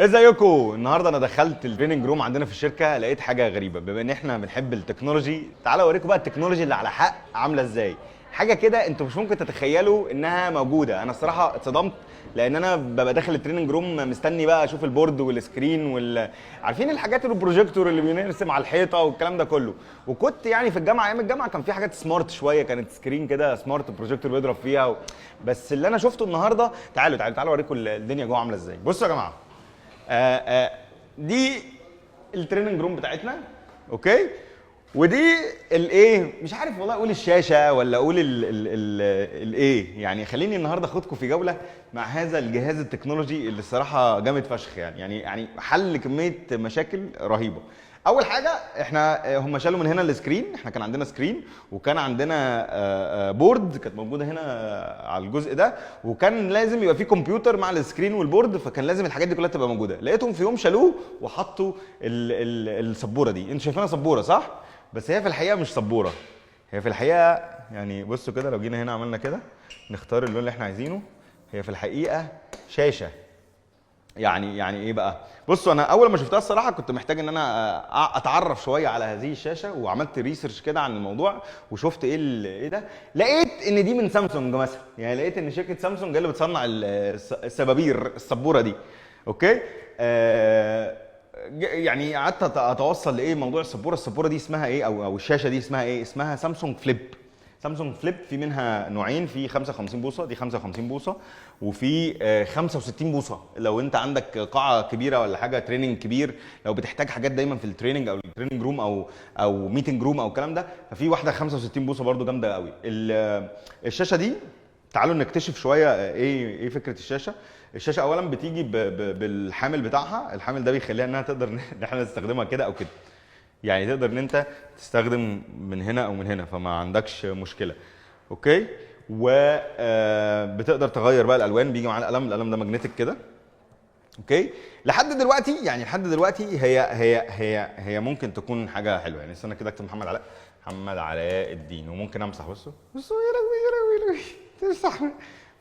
ازيكم؟ النهارده انا دخلت التريننج روم عندنا في الشركه، لقيت حاجه غريبه. بما ان احنا بنحب التكنولوجي، تعالوا اوريكم بقى التكنولوجي اللي على حق عامله ازاي. حاجه كده انتوا مش ممكن تتخيلوا انها موجوده. انا الصراحه اتصدمت، لان انا ببقى داخل التريننج روم مستني بقى اشوف البورد والسكرين عارفين الحاجات البروجيكتور اللي بيرسم على الحيطه والكلام ده كله. وكنت يعني في الجامعه، ايام الجامعه كان في حاجات سمارت شويه، كانت سكرين كده سمارت بروجيكتور بيضرب فيها بس اللي انا شفته النهارده، تعالوا اوريكم الدنيا جوه عامله ازاي. بصوا يا جماعه، دي التريننج روم بتاعتنا، اوكي. ودي الايه، مش عارف والله اقول الشاشه ولا اقول الايه. يعني خليني النهارده اخدكم في جوله مع هذا الجهاز التكنولوجي اللي الصراحه جامد فشخ. يعني حل كميه مشاكل رهيبه. اول حاجه، احنا هم شالوا من هنا السكرين. احنا كان عندنا سكرين، وكان عندنا بورد كانت موجوده هنا على الجزء ده، وكان لازم يبقى في كمبيوتر مع السكرين والبورد، فكان لازم الحاجات دي كلها تبقى موجوده. لقيتهم في يوم شالوه وحطوا السبوره دي. انتوا شايفينها سبوره صح؟ بس هي في الحقيقه مش سبوره، هي في الحقيقه يعني بصوا كده، لو جينا هنا عملنا كده نختار اللون اللي احنا عايزينه، هي في الحقيقه شاشه. يعني ايه بقى؟ بصوا، انا اول ما شفتها الصراحه كنت محتاج ان انا اتعرف شويه على هذه الشاشه، وعملت ريسيرش كده عن الموضوع وشفت ايه ده. لقيت ان دي من سامسونج مثلا، يعني لقيت ان شركه سامسونج هي اللي بتصنع السبابير السبوره دي، اوكي. يعني قعدت اتوصل لايه موضوع السبوره دي اسمها ايه، او الشاشه دي اسمها ايه. اسمها سامسونج فليب. سامسونج فليب في منها نوعين، في 55 بوصه، دي 55 بوصه، وفي 65 بوصه لو انت عندك قاعه كبيره ولا حاجه تريننج كبير، لو بتحتاج حاجات دايما في التريننج او التريننج روم او ميتنج روم او الكلام ده، ففي واحده 65 بوصه برده جامده قوي. الشاشه دي، تعالوا نكتشف شويه ايه فكره الشاشه. الشاشه اولا بتيجي بالحامل بتاعها. الحامل ده بيخليها انها تقدر ان احنا نستخدمها كده او كده، يعني تقدر ان انت تستخدم من هنا او من هنا، فما عندكش مشكله، اوكي. وبتقدر تغير بقى الالوان، بيجي معاه القلم ده ماجنتيك كده، اوكي. لحد دلوقتي هي ممكن تكون حاجه حلوه. يعني استنى كده اكتب محمد علاء الدين، وممكن امسح. بصوا يا لهوي تمسح،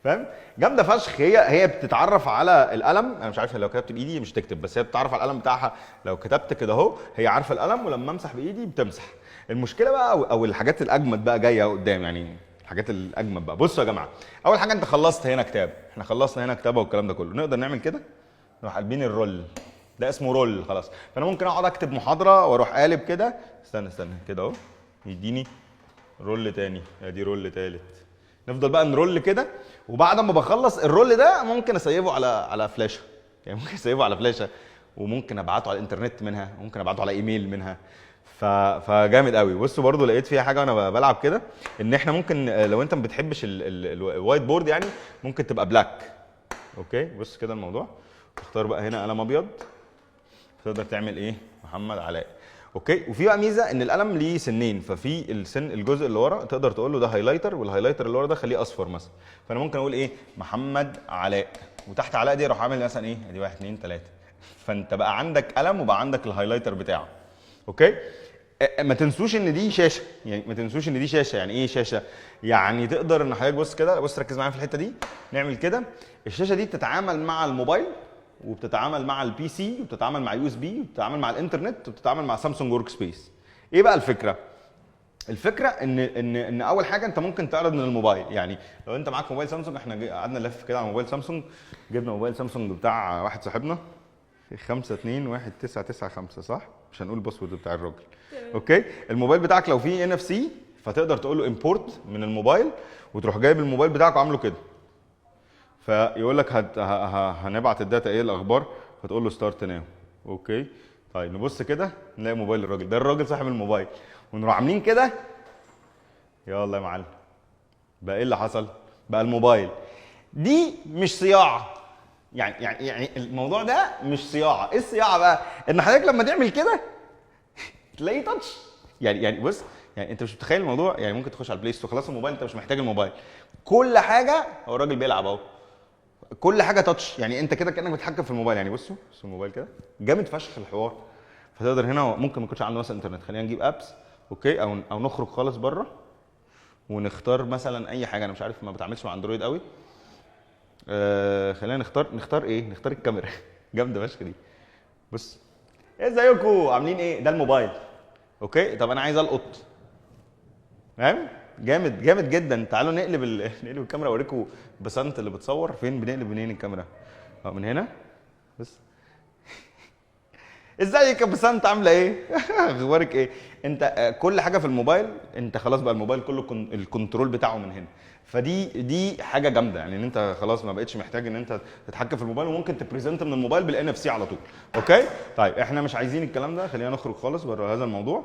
فاهم؟ جامده فشخ. هي بتتعرف على القلم. انا مش عارف لو كتبت بايدي مش تكتب، بس هي بتتعرف على القلم بتاعها. لو كتبت كده اهو هي عارفه القلم، ولما امسح بايدي بتمسح. المشكله بقى او الحاجات الاجمد بقى جايه قدام، يعني الحاجات الاجمد بقى. بصوا يا جماعه، اول حاجه انت خلصت هنا كتاب، احنا خلصنا هنا كتابه والكلام ده كله، نقدر نعمل كده، نروح قلبين الرول ده، اسمه رول خلاص. فانا ممكن اقعد اكتب محاضره واروح قالب كده، استنى كده اهو، يديني رول تاني، ادي رول تالت، نفضل بقى نرول كده. وبعد ما بخلص الرول ده ممكن اسيبه على فلاشه، يعني ممكن اسيبه على فلاشه، وممكن ابعته على الانترنت منها، وممكن ابعته على ايميل منها. فجامد قوي. بصوا برضو لقيت فيها حاجه وانا بلعب كده، ان احنا ممكن لو انت ما بتحبش الوايت بورد، يعني ممكن تبقى بلاك، اوكي. بص كده الموضوع، تختار بقى هنا قلم ابيض، تقدر تعمل ايه، محمد علاء، اوكي. وفي بقى ميزه ان القلم ليه سنين، ففي الجزء اللي ورا تقدر تقول له ده هايلايتر، والهايلايتر اللي ورا ده خليه اصفر مثلا. فانا ممكن اقول ايه، محمد علاء، وتحت علاء دي اروح عامل مثلا ايه، ادي 1 2 3. فانت بقى عندك قلم وبقى عندك الهايلايتر بتاعه، اوكي. ما تنسوش ان دي شاشه، يعني ايه شاشه؟ يعني تقدر ان حضرتك بص كده، بص ركز معايا في الحته دي، نعمل كده. الشاشه دي بتتعامل مع الموبايل، وبتتعامل مع البي سي، وبتتعامل مع يو اس بي، وبتتعامل مع الانترنت، وبتتعامل مع سامسونج ورك سبيس. ايه بقى الفكره؟ الفكره ان اول حاجه انت ممكن تعرض من الموبايل. يعني لو انت معاك موبايل سامسونج، احنا قعدنا نلف كده على موبايل سامسونج، جبنا موبايل سامسونج بتاع واحد صاحبنا 52195، صح؟ مش هنقول الباسورد بتاع الراجل، اوكي. الموبايل بتاعك لو فيه ان اف سي، فتقدر تقول له امبورت من الموبايل، وتروح جايب الموبايل بتاعك وعامله كده، فيقول لك هنبعت الداتا ايه الاخبار، فتقول له ستارت ناو، اوكي. طيب نبص كده نلاقي موبايل الراجل ده، الراجل صاحب الموبايل، ونروح عاملين كده، يلا يا معلم، بقى ايه اللي حصل؟ بقى الموبايل. دي مش صياعه، يعني الموضوع ده مش صياعه. ايه الصياعه بقى؟ ان حضرتك لما تعمل كده تلاقيه تاتش. يعني بص، يعني انت مش متخيل الموضوع. يعني ممكن تخش على البلاي ستور، خلاص الموبايل انت مش محتاج الموبايل، كل حاجه هو الراجل بيلعب اهو، كل حاجه تاتش. يعني انت كده كانك بتتحكم في الموبايل. يعني بصوا الموبايل كده جامد فشخ الحوار. فتقدر هنا، ممكن ما يكونش عنده مثلا انترنت، خلينا نجيب ابس، اوكي، او نخرج خالص بره ونختار مثلا اي حاجه. انا مش عارف، ما بتعاملش مع اندرويد قوي. خلينا نختار ايه، نختار الكاميرا جامده فشخ دي. بص ازيكم عاملين ايه؟ ده الموبايل. اوكي طب انا عايز القط، فاهم؟ جامد جامد جدا. تعالوا نقلب نقلب الكاميرا اوريكم بسنت اللي بتصور فين. بنقلب منين الكاميرا؟ من هنا. بس ازيك يا بسنت عامله ايه؟ اخبارك ايه؟ انت كل حاجه في الموبايل انت خلاص بقى الموبايل كله الكنترول بتاعه من هنا. دي حاجه جامده يعني ان انت خلاص ما بقتش محتاج ان انت تتحكم في الموبايل وممكن تبريزنت من الموبايل بالان اف سي على طول. اوكي طيب احنا مش عايزين الكلام ده، خلينا نخرج خالص بره هذا الموضوع.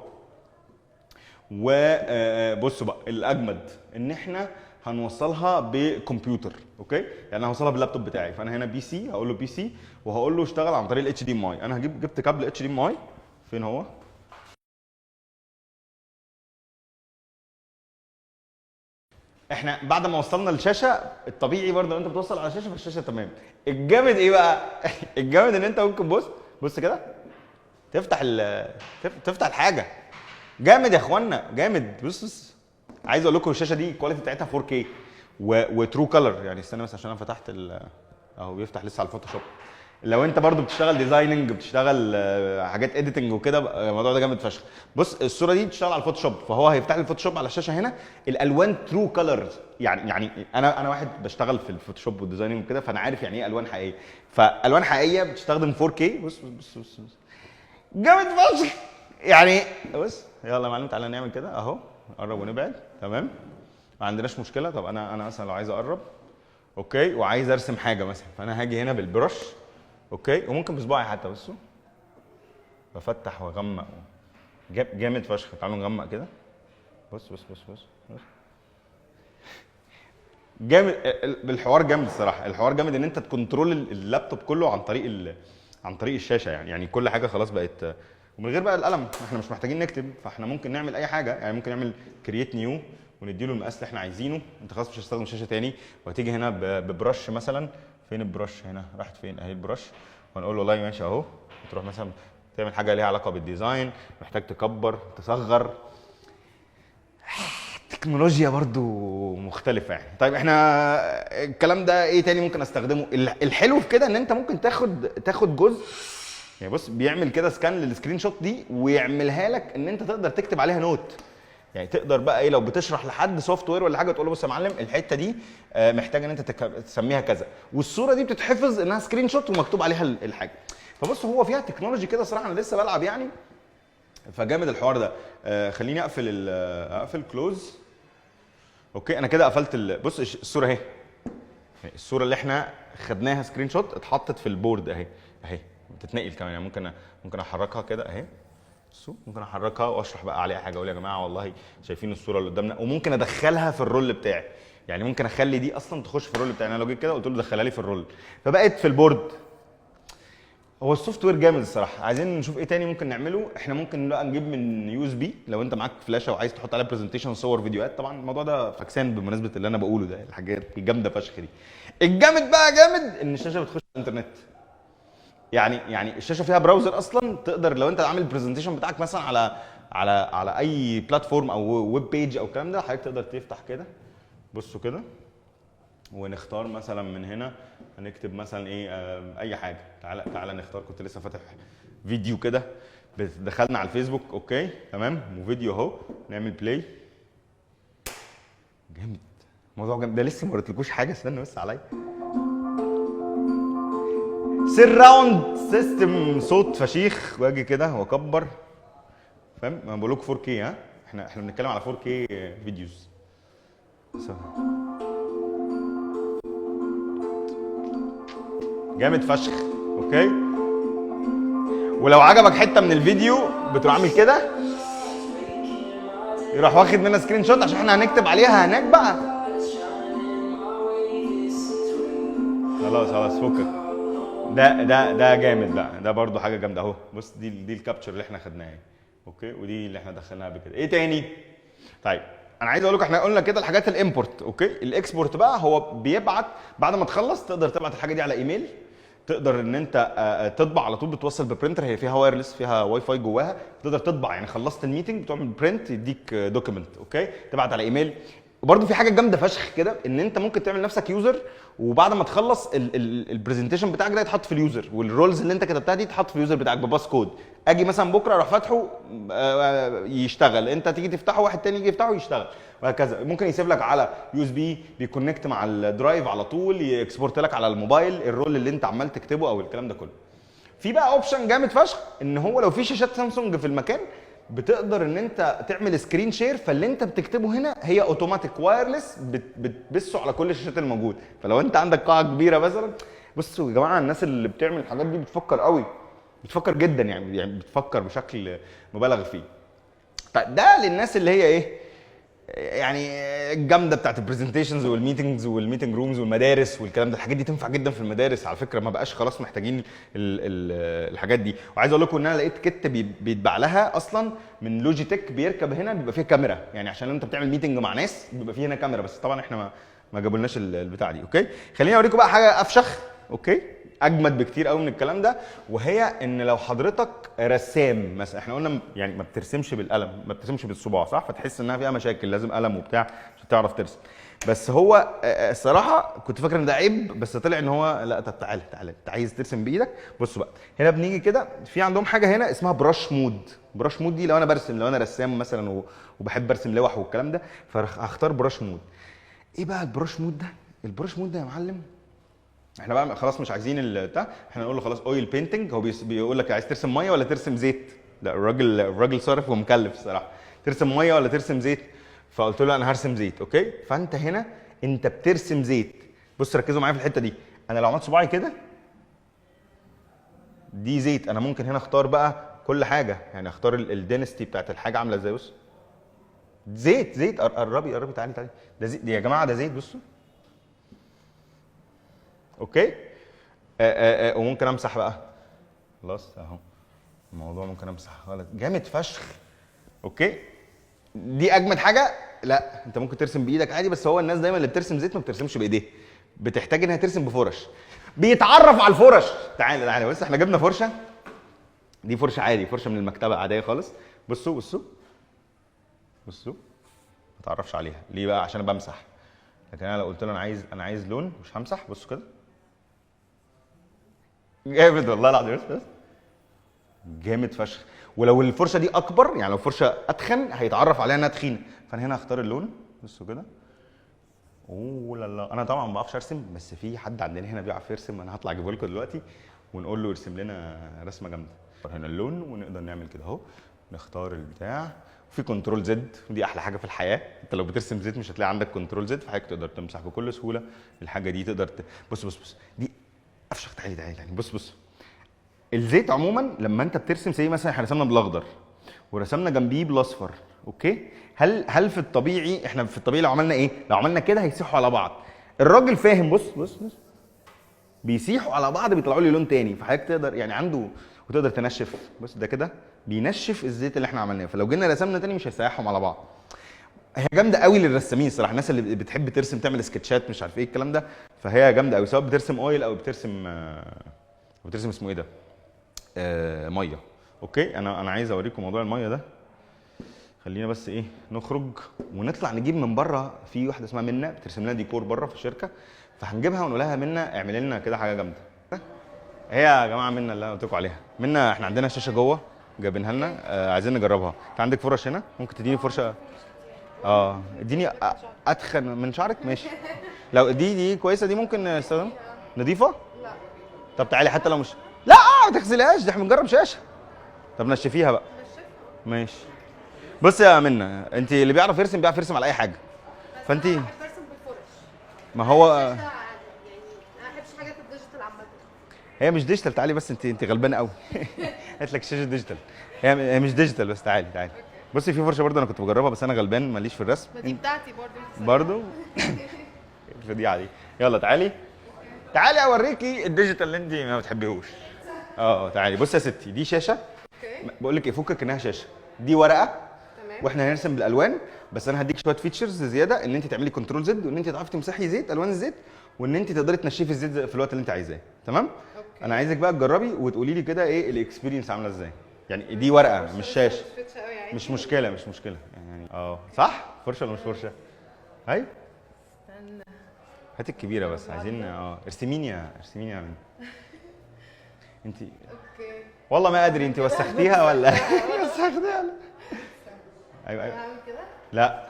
وبصوا بقى الاجمد ان احنا هنوصلها بكمبيوتر. اوكي يعني انا هوصلها باللابتوب بتاعي، فانا هنا بي سي هقول له بي سي وهقول له اشتغل عن طريق الاتش دي ام اي. انا جبت كابل اتش دي ام اي. فين هو؟ احنا بعد ما وصلنا الشاشه الطبيعي برضه لو انت بتوصل على الشاشه فالشاشه تمام. الجامد ايه بقى؟ الجامد ان انت ممكن بص كده تفتح تفتح الحاجه. جامد يا اخوانا جامد. بص عايز اقول لكم الشاشه دي الكواليتي بتاعتها 4K وترو كلر. يعني استنى بس عشان انا فتحت اهو بيفتح لسه على الفوتوشوب. لو انت برضو بتشتغل ديزايننج بتشتغل حاجات اديتنج وكده الموضوع ده جامد فشخ. بص الصوره دي بتشتغل على الفوتوشوب فهو هيفتح لي الفوتوشوب على الشاشه هنا. الالوان ترو كلرز. يعني انا واحد بشتغل في الفوتوشوب والديزايننج وكده فانا عارف يعني ايه الوان حقيقيه. فالوان حقيقيه بتستخدم 4K. بص جامد فشخ يعني. بص يلا يا معلم تعالى نعمل كده اهو. نقرب ونبعد تمام ما عندناش مشكله. طب انا مثلا لو عايز اقرب اوكي وعايز ارسم حاجه مثلا فانا هاجي هنا بالبرش اوكي وممكن بصباعي حتى. بصوا بفتح واغمق جامد فشخ. تعالوا نغمق كده. بص جامد. الحوار جامد الصراحه. الحوار جامد ان انت تكنترول اللابتوب كله عن طريق الشاشه. يعني كل حاجه خلاص بقت ومن غير بقى القلم. احنا مش محتاجين نكتب فاحنا ممكن نعمل اي حاجه. يعني ممكن نعمل كرييت نيو ونديله المقاس اللي احنا عايزينه. انت خلاص مش هتستخدم شاشه تاني وهتيجي هنا ببرش مثلا. فين البرش هنا؟ راحت فين؟ اهي البرش. ونقول له والله ماشي اهو. تروح مثلا تعمل حاجه ليها علاقه بالديزاين محتاج تكبر تصغر. تكنولوجيا برضو مختلفة يعني. طيب احنا الكلام ده ايه تاني ممكن استخدمه؟ الحلو في كده ان انت ممكن تاخد جزء. يعني بص بيعمل كده سكان للسكرين شوت دي ويعملها لك ان انت تقدر تكتب عليها نوت. يعني تقدر بقى ايه لو بتشرح لحد سوفت وير ولا حاجه تقول له بص يا معلم الحته دي محتاج ان انت تسميها كذا والصوره دي بتتحفظ انها سكرين شوت ومكتوب عليها الحاجه. فبص هو فيها تكنولوجي كده صراحه. انا لسه بلعب يعني فجامد الحوار ده. خليني اقفل كلوز. اوكي انا كده قفلت بص الصوره اهي. الصوره اللي احنا خدناها سكرين شوت اتحطت في البورد اهي بتتنقل كمان. يعني ممكن احركها كده اهي. بصوا ممكن احركها واشرح بقى عليها حاجه. اقول يا جماعه والله شايفين الصوره اللي قدامنا وممكن ادخلها في الرول بتاعي. يعني ممكن اخلي دي اصلا تخش في الرول بتاعي. انا لو جيت كده قلت له دخلها لي في الرول فبقت في البورد. هو السوفت وير جامد الصراحه. عايزين نشوف ايه تاني ممكن نعمله. احنا ممكن بقى نجيب من يو اس بي لو انت معاك فلاشه وعايز تحط عليها برزنتيشن صور فيديوهات. طبعا الموضوع ده فاكسان بمناسبه اللي انا بقوله ده. الحاجات الجامده فشخ دي. الجامد بقى جامد ان الشاشه بتخش على الانترنت. يعني الشاشه فيها براوزر اصلا تقدر لو انت عامل البرزنتيشن بتاعك مثلا على اي بلاتفورم او ويب بيج او الكلام ده حضرتك تقدر تفتح كده. بصوا كده ونختار مثلا من هنا هنكتب مثلا ايه اي حاجه. تعالى نختار. كنت لسه فاتح فيديو كده دخلنا على الفيسبوك اوكي تمام وفيديو اهو. نعمل بلاي. جامد الموضوع جامد ده. لسه ما وريتلكوش حاجه استنى بس عليا. سراوند سيستم صوت فشيخ. واجي كده واكبر فاهم. ما بقول لكم 4K. ها احنا بنتكلم على 4K فيديوز. جامد فشخ اوكي. ولو عجبك حته من الفيديو بتروح عامل كده يروح واخد منها سكرين شوت عشان احنا هنكتب عليها هناك بقى. خلاص فكك. ده جامد بقى. ده برضو حاجه جامده اهو. بص دي الكابتشر اللي احنا خدناها اوكي ودي اللي احنا دخلناها قبل كده. ايه تاني؟ طيب انا عايز اقول لك احنا قلنا كده الحاجات الامبورت اوكي. الاكسبورت بقى هو بيبعت بعد ما تخلص تقدر تبعت الحاجه دي على ايميل. تقدر ان انت تطبع على طول. بتوصل ببرينتر هي فيها وايرلس فيها واي فاي جواها. تقدر تطبع يعني خلصت الميتنج بتعمل برنت يديك دوكيمنت اوكي تبعت على ايميل. برضه في حاجه جامده فشخ كده، ان انت ممكن تعمل نفسك يوزر، وبعد ما تخلص البرزنتيشن بتاعك ده يتحط في اليوزر، والرولز اللي انت كتبتها دي تتحط في اليوزر بتاعك بباس كود. اجي مثلا بكره اروح فاتحه يشتغل، انت تيجي تفتحه واحد تاني يجي يفتحه يشتغل، وهكذا. ممكن يسيب لك على يو اس بي بيكونكت مع الدرايف على طول، يكسبورت لك على الموبايل الرول اللي انت عمال تكتبه او الكلام ده كله. في بقى اوبشن جامد فشخ، ان هو لو في شاشات سامسونج في المكان بتقدر ان انت تعمل سكرين شير، فاللي انت بتكتبه هنا هي اوتوماتيك وايرلس بتبثه على كل الشاشات الموجوده. فلو انت عندك قاعه كبيره مثلا، بصوا يا جماعه الناس اللي بتعمل الحاجات دي بتفكر قوي، بتفكر جدا يعني بتفكر بشكل مبالغ فيه. طيب ده للناس اللي هي ايه يعني الجامده بتاعت البرزنتيشنز والميتنجز والميتنج رومز والمدارس والكلام ده. الحاجات دي تنفع جدا في المدارس على فكره، ما بقاش خلاص محتاجين الحاجات دي. وعايز اقول لكم ان انا لقيت كت بيتباع لها اصلا من لوجيتك، بيركب هنا بيبقى فيه كاميرا، يعني عشان انت بتعمل ميتنج مع ناس بيبقى فيه هنا كاميرا، بس طبعا احنا ما جابولناش البتاع دي. اوكي خليني اوريكم بقى حاجه افشخ، اوكي اجمد بكتير قوي من الكلام ده، وهي ان لو حضرتك رسام مثلا، احنا قلنا يعني ما بترسمش بالقلم، ما بترسمش بالصباع صح، فتحس انها فيها مشاكل لازم قلم وبتاع عشان تعرف ترسم. بس هو الصراحه كنت فاكر ان ده عيب، بس طلع ان هو لا. طب تعالى انت عايز ترسم بايدك، بصوا بقى هنا بنيجي كده في عندهم حاجه هنا اسمها براش مود. براش مود دي لو انا برسم، لو انا رسام مثلا وبحب ارسم لوح والكلام ده، فهختار براش مود. ايه بقى البراش مود ده؟ البراش مود ده يا معلم احنا بقى خلاص مش عايزين البتاع، احنا نقول له خلاص اويل بينتنج. هو بيقول لك عايز ترسم ميه ولا ترسم زيت؟ لا الراجل صارف ومكلف الصراحه، ترسم ميه ولا ترسم زيت؟ فقلت له انا هرسم زيت. اوكي فانت هنا انت بترسم زيت. بص ركزوا معايا في الحته دي، انا لو عملت صباعي كده دي زيت، انا ممكن هنا اختار بقى كل حاجه، يعني اختار الدينستي بتاعت الحاجه عامله ازاي. بص زيت قربي تعالي ده زيت يا جماعه، ده زيت بصوا. اوكي وممكن امسح بقى خلاص اهو الموضوع، ممكن امسح خالص جامد فشخ. اوكي دي اجمد حاجه. لا انت ممكن ترسم بايدك عادي، بس هو الناس دايما اللي بترسم زيت ما بترسمش بايديها، بتحتاج انها ترسم بفرش. بيتعرف على الفرش. تعالى بص احنا جبنا فرشه، دي فرشه عادي، فرشه من المكتبه عاديه خالص. بصوا ما تعرفش عليها ليه بقى؟ عشان انا بمسح. لكن انا لو قلت له انا عايز لون مش همسح. بصوا كده جامد والله العظيم. بس جامد فشخ. ولو الفرشه دي اكبر، يعني لو فرشه اتخن هيتعرف عليها انها تخينه. فانا هنا هختار اللون. بصوا كده. اوه لا انا طبعا ما بعرفش ارسم، بس في حد عندنا هنا بيعرف يرسم، انا هطلع اجيبه لكم دلوقتي ونقول له يرسم لنا رسمه جامده. هنا اللون ونقدر نعمل كده اهو، نختار البتاع. في كنترول زد، ودي احلى حاجه في الحياه. انت لو بترسم زيت مش هتلاقي عندك كنترول زد، فحضرتك تقدر تمسح بكل سهوله الحاجه دي. تقدر بص دي افشخ. تعالي بص الزيت عموما لما انت بترسم زي مثلا احنا رسمنا بالاخضر ورسمنا جنبيه بالاصفر. اوكي هل في الطبيعي، احنا في الطبيعي لو عملنا ايه؟ لو عملنا كده هيسيحوا على بعض. الراجل فاهم. بص بيسيحوا على بعض بيطلعوا لي لون تاني. فحضرتك تقدر يعني عنده، وتقدر تنشف. بص ده كده بينشف الزيت اللي احنا عملناه، فلو جينا رسمنا تاني مش هيسيحهم على بعض. هي جامده قوي للرسامين الصراحه، الناس اللي بتحب ترسم تعمل سكتشات مش عارف ايه الكلام ده، فهي جامده قوي سواء بترسم اويل او بترسم اسمه ايه ده ميه. اوكي انا عايز اوريكم موضوع الميه ده. خلينا بس ايه نخرج ونطلع نجيب من بره. في واحده اسمها منى بترسم لنا ديكور بره في الشركه، فهنجيبها ونقول لها منى اعملي لنا كده حاجه جامده. هي يا جماعه منى اللي انا قلت لكم عليها. منى احنا عندنا شاشه جوه جايبينها لنا، عايزين نجربها. انت عندك فرش هنا؟ ممكن تديني فرشه؟ اديني اتخن من شعرك. ماشي لو دي كويسه، دي ممكن نستخدمها. نضيفه؟ لا. طب تعالي حتى لو مش، لا ما تغسلهاش، دي احنا بنجرب شاشه. طب نشفيها بقى. ماشي. بص يا منى، انت اللي بيعرف يرسم على اي حاجه. فانت انا بحب ارسم بالفرش. ما هو يعني انا ما بحبش حاجات الديجيتال عامه. هي مش ديجيتال. تعالي بس انت غلبانه قوي. قالت لك شاشه ديجيتال. هي مش ديجيتال بس تعالي. بصي في فرشه برضه انا كنت بجربها، بس انا غلبان ماليش في الرسم. ما دي بتاعتي برضه الفضيعه دي. يلا تعالي اوريكي الديجيتال اللي انت ما بتحبيهوش. تعالي بصي يا ستي، دي شاشه. بقول لك ايه، فكك انها شاشه، دي ورقه. تمام. واحنا هنرسم بالالوان، بس انا هديك شويه فيتشرز زياده، ان انت تعملي كنترول زد، وان انت تعرفي تمسحي زيت الوان الزيت، وان انت تقدري تنشفي الزيت في الوقت اللي انت عايزاه. تمام. أوكي. انا عايزك بقى تجربي وتقولي لي كده ايه الاكسبيرينس عامله ازاي. يعني دي ورقه مش شاشه. مش مشكله يعني صح. فرشه ولا مش فرشه؟ ايوه استنى. هات الكبيره بس عايزين ارسميني يا بنت. انت اوكي. والله ما ادري انت وسختيها ولا وسختيها ولا. ايوه هعمل كده. لا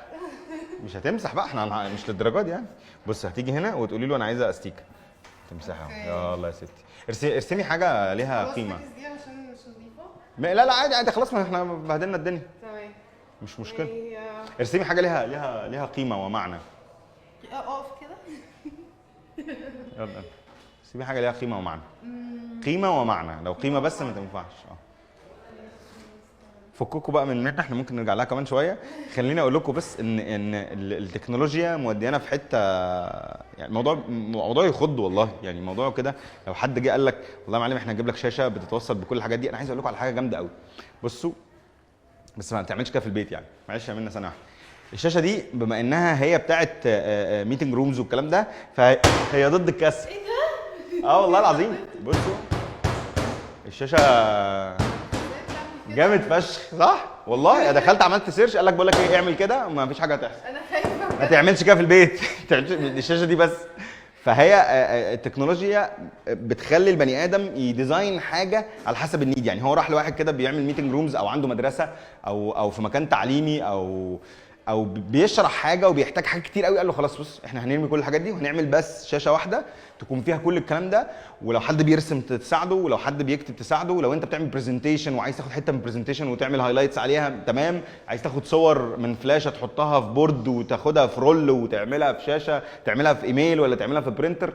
مش هتمسح بقى، احنا مش للدرجات دي يعني. بص هتيجي هنا وتقولي له انا عايزه استيكه تمسحها. أوكي. يلا يا ستي ارسمي حاجه ليها خلاص قيمه. فاكس دي عشان مش نظيفه. لا عادي عادي خلاص، ما احنا بهدلنا الدنيا تمام. مش مشكله. يعني ارسمي حاجه ليها قيمه ومعنى. اقف كده. يلا ارسمي حاجه ليها قيمه ومعنى. قيمه ومعنى، لو قيمه بس ما تنفعش. فكوكوا بقى من ان احنا ممكن نرجع لها كمان شويه. خليني اقول لكم بس ان التكنولوجيا موديانا في حته، يعني موضوع يخض والله. يعني موضوع كده لو حد جه قال لك والله يا معلم احنا هنجيب لك شاشه بتتوصل بكل الحاجات دي، انا عايز اقول لكم على حاجه جامده قوي. بصوا بس ما تعملش كده في البيت يعني، معلش اعملنا ثانيه واحده. الشاشه دي بما انها هي بتاعت ميتنج رومز والكلام ده، فهي ضد الكسر. ايه ده؟ والله العظيم. بصوا الشاشه جامد فشخ صح؟ والله دخلت عملت سيرش قال لك بقول لك ايه اعمل كده وما فيش حاجه هتحصل. انا خايفه. ما تعملش كده في البيت الشاشه دي بس. فهي التكنولوجيا بتخلي البني ادم يديزاين حاجه على حسب النيد. يعني هو راح لواحد كده بيعمل ميتنج رومز او عنده مدرسه او في مكان تعليمي او بيشرح حاجه وبيحتاج حاجات كتير قوي، قال له خلاص بص احنا هنرمي كل الحاجات دي وهنعمل بس شاشه واحده تكون فيها كل الكلام ده، ولو حد بيرسم تساعده، ولو حد بيكتب تساعده، ولو انت بتعمل برزنتيشن وعايز تاخد حته من البرزنتيشن وتعمل هايلايتس عليها تمام، عايز تاخد صور من فلاشه تحطها في بورد وتاخدها في رول وتعملها في شاشه، تعملها في ايميل ولا تعملها في برينتر.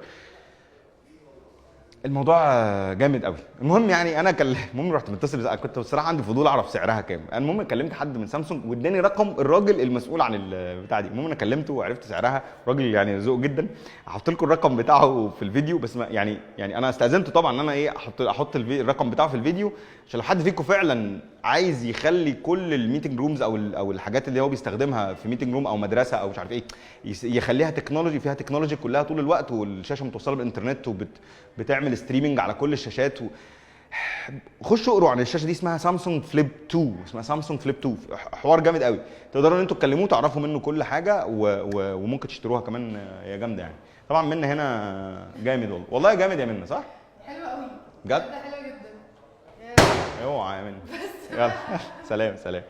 الموضوع جامد قوي. المهم يعني انا المهم رحت متصل، كنت بصراحه عندي فضول اعرف سعرها كام. المهم كلمت حد من سامسونج واداني رقم الراجل المسؤول عن البتاع دي. المهم انا كلمته وعرفت سعرها، راجل يعني ذوق جدا. هحط لكم الرقم بتاعه في الفيديو، بس يعني انا استاذنته طبعا ان انا ايه احط الرقم بتاعه في الفيديو، عشان لو حد فيكم فعلا عايز يخلي كل الميتنج رومز او الحاجات اللي هو بيستخدمها في ميتنج روم او مدرسه او مش عارف ايه يخليها تكنولوجي، فيها تكنولوجي كلها طول الوقت، والشاشه متوصله بالانترنت وبتعمل ستريمنج على كل الشاشات خشوا اقروا عن الشاشه دي، اسمها سامسونج فليب 2. اسمها سامسونج فليب 2. حوار جامد قوي، تقدروا ان انتوا تكلموه تعرفوا منه كل حاجه وممكن تشتروها كمان. هي جامده يعني. طبعا منا هنا جامد والله جامد يا منا صح؟ حلوه قوي بجد؟ ده حلوه جدا. اوعى يا منا. يلا سلام.